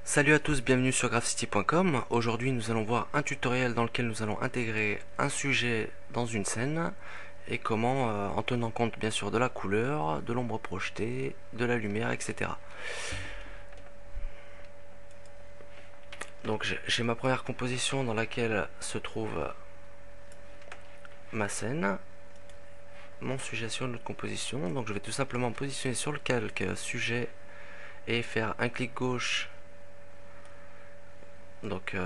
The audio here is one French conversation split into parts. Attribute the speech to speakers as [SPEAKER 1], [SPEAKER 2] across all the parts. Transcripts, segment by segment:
[SPEAKER 1] Salut à tous, bienvenue sur graphcity.com. Aujourd'hui nous allons voir un tutoriel dans lequel nous allons intégrer un sujet dans une scène et comment, en tenant compte bien sûr de la couleur, de l'ombre projetée, de la lumière, etc. Donc j'ai ma première composition dans laquelle se trouve ma scène, mon sujet sur une autre composition. Donc je vais tout simplement positionner sur le calque sujet et faire un clic gauche donc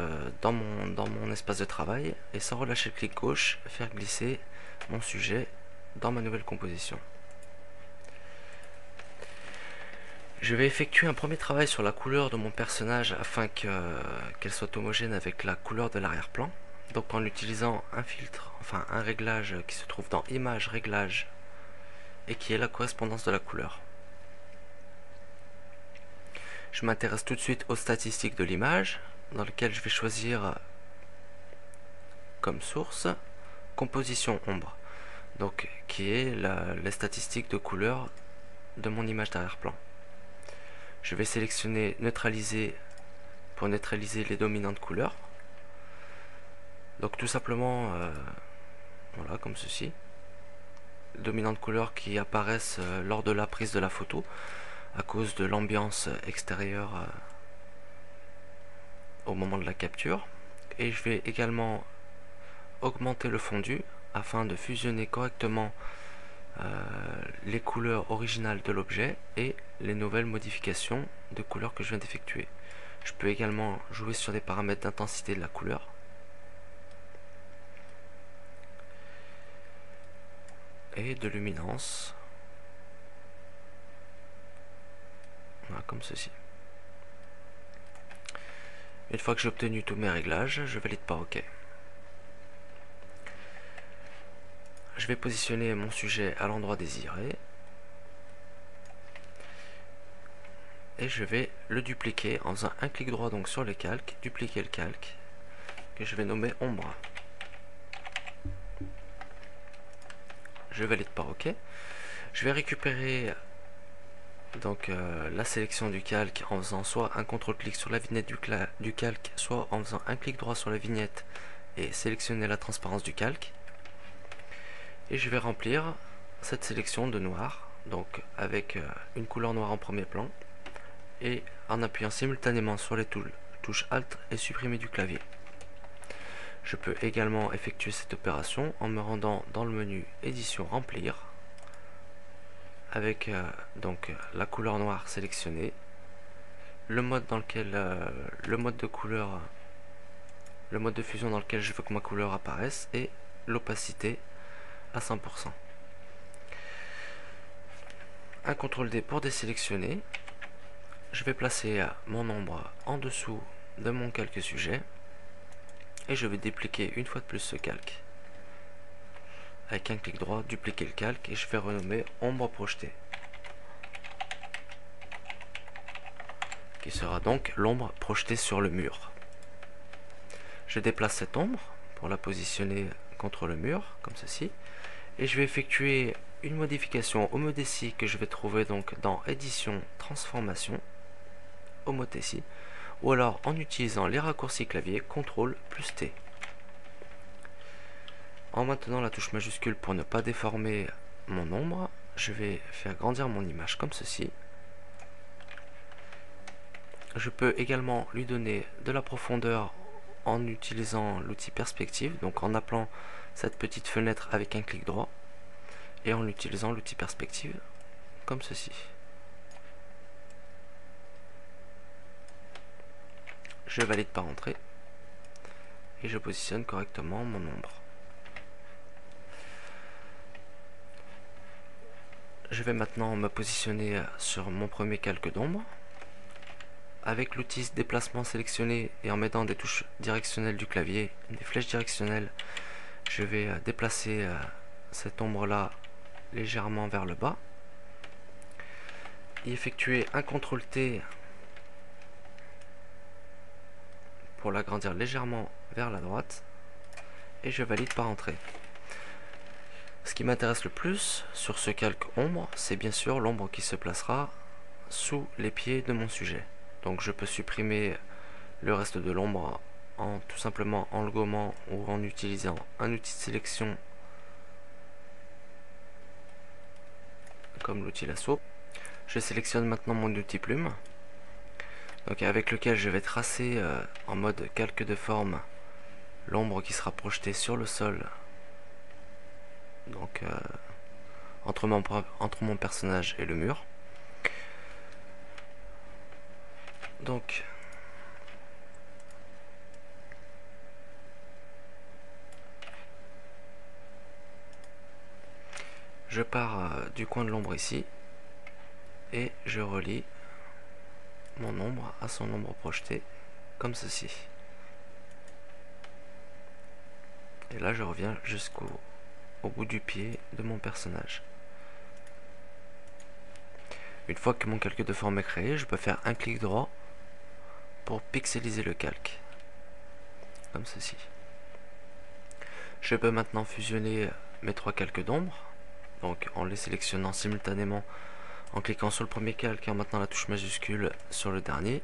[SPEAKER 1] dans mon espace de travail, et sans relâcher le clic gauche, faire glisser mon sujet dans ma nouvelle composition. Je vais effectuer un premier travail sur la couleur de mon personnage afin qu'elle soit homogène avec la couleur de l'arrière-plan, donc en utilisant un filtre, enfin un réglage qui se trouve dans Image, Réglage, et qui est la correspondance de la couleur. Je m'intéresse tout de suite aux statistiques de l'image, dans lequel je vais choisir comme source composition ombre, donc qui est les statistiques de couleur de mon image d'arrière-plan. Je vais sélectionner neutraliser pour neutraliser les dominantes couleurs, donc tout simplement voilà, comme ceci, dominantes couleurs qui apparaissent lors de la prise de la photo à cause de l'ambiance extérieure au moment de la capture. Et je vais également augmenter le fondu afin de fusionner correctement les couleurs originales de l'objet et les nouvelles modifications de couleurs que je viens d'effectuer. Je peux également jouer sur des paramètres d'intensité de la couleur. Et de luminance. Voilà, comme ceci. Une fois que j'ai obtenu tous mes réglages, je valide par OK. Je vais positionner mon sujet à l'endroit désiré. Et je vais le dupliquer en faisant un clic droit donc sur le calque, dupliquer le calque, que je vais nommer ombre. Je valide par OK. Je vais récupérer donc la sélection du calque en faisant soit un contrôle-clic sur la vignette du calque, soit en faisant un clic droit sur la vignette et sélectionner la transparence du calque. Et je vais remplir cette sélection de noir, donc avec une couleur noire en premier plan, et en appuyant simultanément sur les touches Alt et supprimer du clavier. Je peux également effectuer cette opération en me rendant dans le menu édition remplir, avec donc la couleur noire sélectionnée, le mode dans lequel le mode de couleur, le mode de fusion dans lequel je veux que ma couleur apparaisse, et l'opacité à 100%. Un CTRL D pour désélectionner. Je vais placer mon ombre en dessous de mon calque sujet et je vais dupliquer une fois de plus ce calque. Avec un clic droit, dupliquer le calque et je vais renommer ombre projetée, qui sera donc l'ombre projetée sur le mur. Je déplace cette ombre pour la positionner contre le mur, comme ceci, et je vais effectuer une modification homodécie que je vais trouver donc dans édition transformation, homodécie, ou alors en utilisant les raccourcis clavier CTRL plus T. En maintenant la touche majuscule pour ne pas déformer mon ombre, je vais faire grandir mon image comme ceci. Je peux également lui donner de la profondeur en utilisant l'outil perspective, donc en appelant cette petite fenêtre avec un clic droit et en utilisant l'outil perspective comme ceci. Je valide par entrée et je positionne correctement mon ombre. Je vais maintenant me positionner sur mon premier calque d'ombre. Avec l'outil déplacement sélectionné et en mettant des touches directionnelles du clavier, des flèches directionnelles, je vais déplacer cette ombre là légèrement vers le bas, y effectuer un CTRL T pour l'agrandir légèrement vers la droite et je valide par entrée. Ce qui m'intéresse le plus sur ce calque ombre, c'est bien sûr l'ombre qui se placera sous les pieds de mon sujet. Donc je peux supprimer le reste de l'ombre en tout simplement en le gommant ou en utilisant un outil de sélection comme l'outil lasso. Je sélectionne maintenant mon outil plume, donc avec lequel je vais tracer en mode calque de forme l'ombre qui sera projetée sur le sol, donc entre mon personnage et le mur. Donc je pars du coin de l'ombre ici et je relie mon ombre à son ombre projetée comme ceci. Et là je reviens jusqu'au bout du pied de mon personnage. Une fois que mon calque de forme est créé, je peux faire un clic droit pour pixeliser le calque comme ceci. Je peux maintenant fusionner mes trois calques d'ombre, donc en les sélectionnant simultanément, en cliquant sur le premier calque et en maintenant la touche majuscule sur le dernier,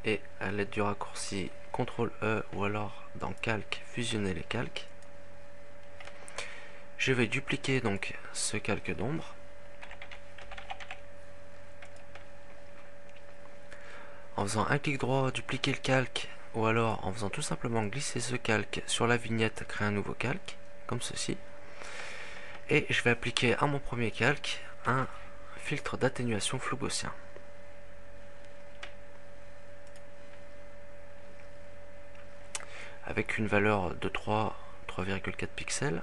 [SPEAKER 1] et à l'aide du raccourci CTRL E ou alors dans calque, fusionner les calques. Je vais dupliquer donc ce calque d'ombre. En faisant un clic droit, dupliquer le calque, ou alors en faisant tout simplement glisser ce calque sur la vignette, créer un nouveau calque, comme ceci. Et je vais appliquer à mon premier calque un filtre d'atténuation flou gaussien. Avec une valeur de 3,4 pixels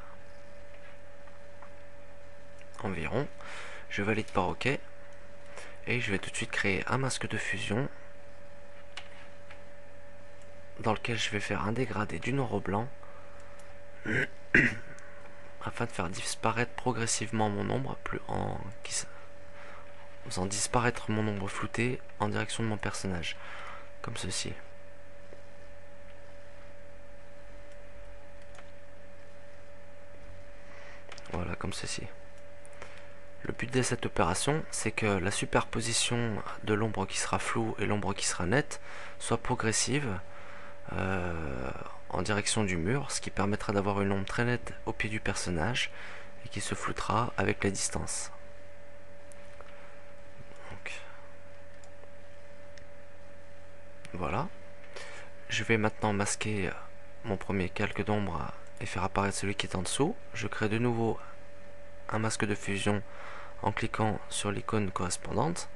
[SPEAKER 1] environ. Je valide par OK. Et je vais tout de suite créer un masque de fusion dans lequel je vais faire un dégradé du noir au blanc afin de faire disparaître progressivement mon ombre en faisant disparaître mon ombre floutée en direction de mon personnage comme ceci. Voilà, comme ceci. Le but de cette opération, c'est que la superposition de l'ombre qui sera floue et l'ombre qui sera nette soit progressive en direction du mur, ce qui permettra d'avoir une ombre très nette au pied du personnage et qui se floutera avec la distance. Donc, voilà. Je vais maintenant masquer mon premier calque d'ombre et faire apparaître celui qui est en dessous. Je crée de nouveau un masque de fusion en cliquant sur l'icône correspondante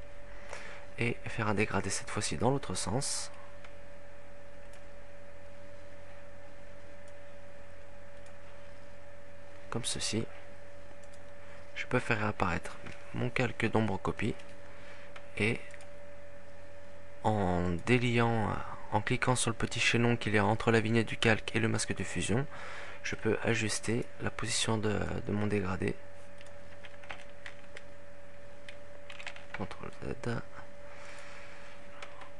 [SPEAKER 1] et faire un dégradé cette fois-ci dans l'autre sens. Comme ceci. Je peux faire apparaître mon calque d'ombre copie et en déliant, en cliquant sur le petit chaînon qu'il y a entre la vignette du calque et le masque de fusion, je peux ajuster la position de mon dégradé. CTRL Z,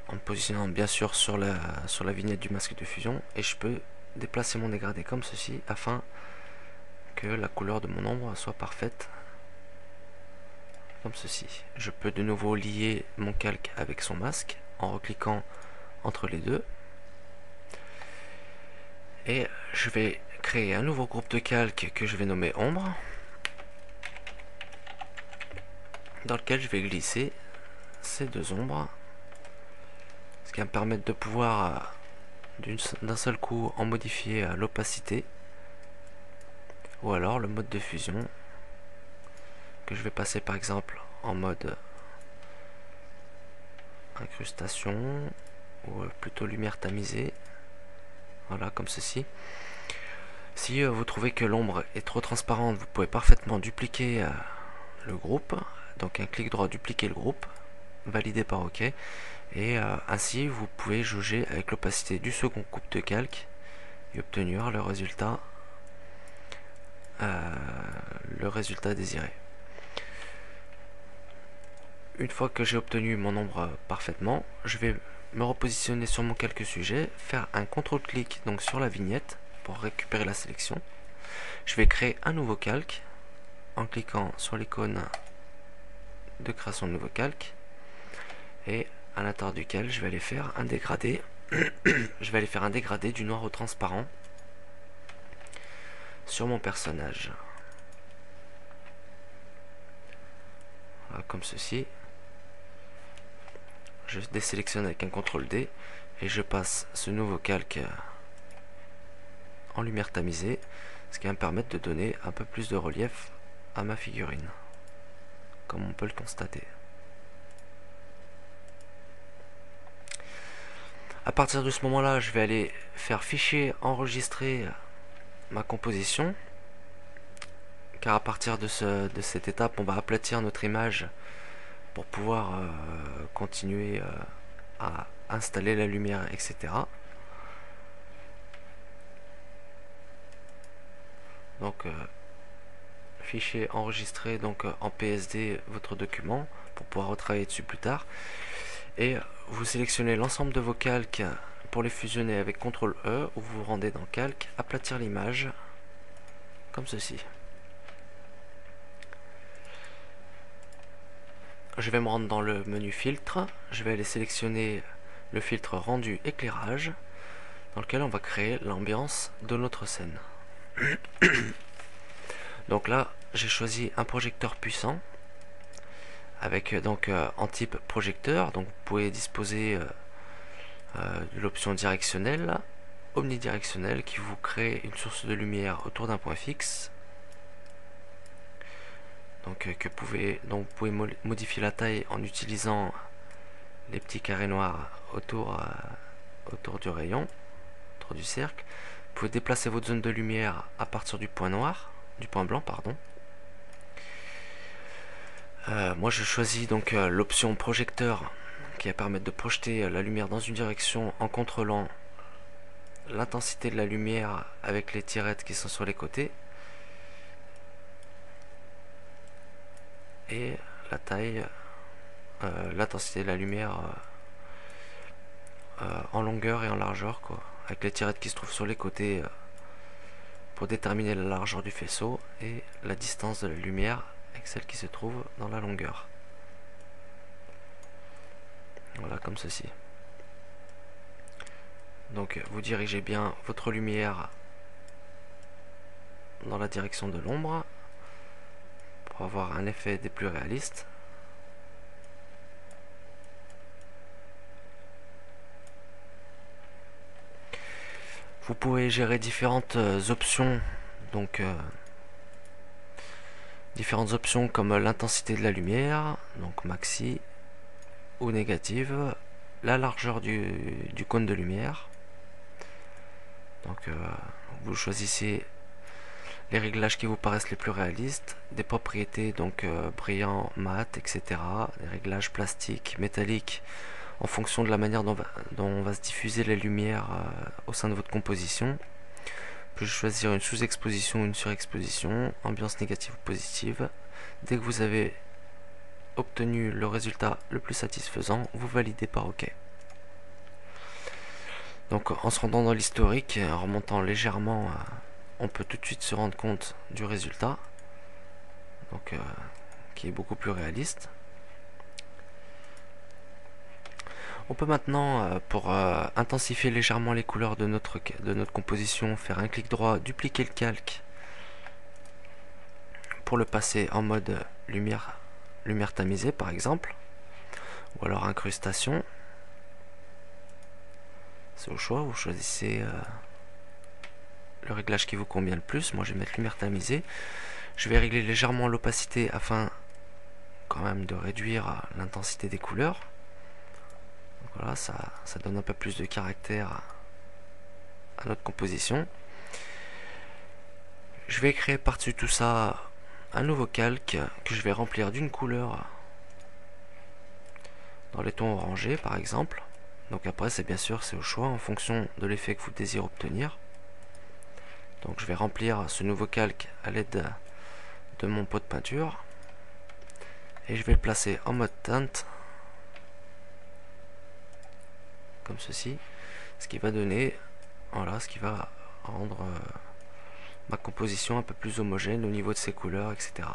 [SPEAKER 1] en me positionnant bien sûr sur la vignette du masque de fusion, et je peux déplacer mon dégradé comme ceci afin que la couleur de mon ombre soit parfaite comme ceci. Je peux de nouveau lier mon calque avec son masque en recliquant entre les deux, et je vais créer un nouveau groupe de calques que je vais nommer ombre, dans lequel je vais glisser ces deux ombres, ce qui va me permettre de pouvoir d'un seul coup en modifier l'opacité ou alors le mode de fusion, que je vais passer par exemple en mode incrustation ou plutôt lumière tamisée. Voilà, comme ceci. Si vous trouvez que l'ombre est trop transparente, vous pouvez parfaitement dupliquer le groupe. Donc un clic droit, dupliquer le groupe, valider par OK, et ainsi vous pouvez jauger avec l'opacité du second groupe de calque et obtenir le résultat désiré. Une fois que j'ai obtenu mon ombre parfaitement, je vais me repositionner sur mon calque sujet, faire un contrôle-clic donc sur la vignette pour récupérer la sélection. Je vais créer un nouveau calque en cliquant sur l'icône de création de nouveau calque, et à l'intérieur duquel je vais aller faire un dégradé. Je vais aller faire un dégradé du noir au transparent sur mon personnage. Voilà, comme ceci. Je désélectionne avec un CTRL D et je passe ce nouveau calque en lumière tamisée, ce qui va me permettre de donner un peu plus de relief à ma figurine, comme on peut le constater. À partir de ce moment-là, je vais aller faire fichier enregistrer ma composition, car à partir de cette étape, on va aplatir notre image pour pouvoir continuer à installer la lumière, etc. Donc fichier enregistré donc en PSD votre document pour pouvoir retravailler dessus plus tard, et vous sélectionnez l'ensemble de vos calques pour les fusionner avec CTRL E, ou vous vous rendez dans calque, aplatir l'image comme ceci. Je vais me rendre dans le menu filtre, je vais aller sélectionner le filtre rendu éclairage, dans lequel on va créer l'ambiance de notre scène. Donc là, j'ai choisi un projecteur puissant, avec donc en type projecteur. Donc vous pouvez disposer de l'option directionnelle, omnidirectionnelle, qui vous crée une source de lumière autour d'un point fixe. Donc vous pouvez modifier la taille en utilisant les petits carrés noirs autour du rayon, autour du cercle. Vous pouvez déplacer votre zone de lumière à partir du point noir, du point blanc, pardon. Moi je choisis donc l'option projecteur, qui va permettre de projeter la lumière dans une direction en contrôlant l'intensité de la lumière avec les tirettes qui sont sur les côtés, et la taille, l'intensité de la lumière en longueur et en largeur, quoi, avec les tirettes qui se trouvent sur les côtés pour déterminer la largeur du faisceau et la distance de la lumière avec celle qui se trouve dans la longueur. Voilà, comme ceci. Donc vous dirigez bien votre lumière dans la direction de l'ombre pour avoir un effet des plus réalistes. Vous pouvez gérer différentes options, donc différentes options comme l'intensité de la lumière, donc maxi ou négative, la largeur du cône de lumière. Donc vous choisissez les réglages qui vous paraissent les plus réalistes, des propriétés donc brillant, mat, etc. Des réglages plastiques, métalliques, en fonction de la manière dont va se diffuser la lumière au sein de votre composition. Vous pouvez choisir une sous-exposition ou une surexposition, ambiance négative ou positive. Dès que vous avez obtenu le résultat le plus satisfaisant, vous validez par OK. Donc en se rendant dans l'historique, en remontant légèrement, on peut tout de suite se rendre compte du résultat, donc qui est beaucoup plus réaliste. On peut maintenant, pour intensifier légèrement les couleurs de notre composition, faire un clic droit, dupliquer le calque pour le passer en mode lumière tamisée par exemple, ou alors incrustation. C'est au choix, vous choisissez le réglage qui vous convient le plus. Moi je vais mettre lumière tamisée. Je vais régler légèrement l'opacité afin quand même de réduire l'intensité des couleurs. Donc voilà, ça donne un peu plus de caractère à notre composition. Je vais créer par-dessus tout ça un nouveau calque que je vais remplir d'une couleur dans les tons orangés par exemple. Donc après c'est bien sûr c'est au choix en fonction de l'effet que vous désirez obtenir. Donc je vais remplir ce nouveau calque à l'aide de mon pot de peinture et je vais le placer en mode teinte comme ceci, ce qui va donner, voilà, ce qui va rendre ma composition un peu plus homogène au niveau de ses couleurs, etc.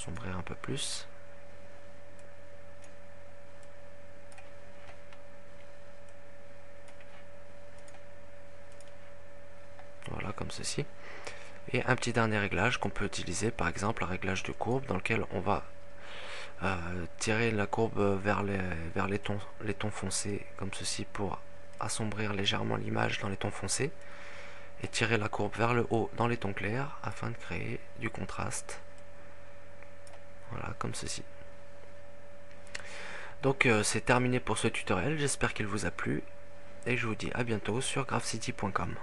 [SPEAKER 1] assombrir un peu plus. Voilà, comme ceci. Et un petit dernier réglage qu'on peut utiliser, par exemple un réglage de courbe dans lequel on va tirer la courbe vers les tons foncés, comme ceci, pour assombrir légèrement l'image dans les tons foncés, et tirer la courbe vers le haut dans les tons clairs afin de créer du contraste. Voilà, comme ceci. Donc c'est terminé pour ce tutoriel, j'espère qu'il vous a plu, et je vous dis à bientôt sur graphcity.com.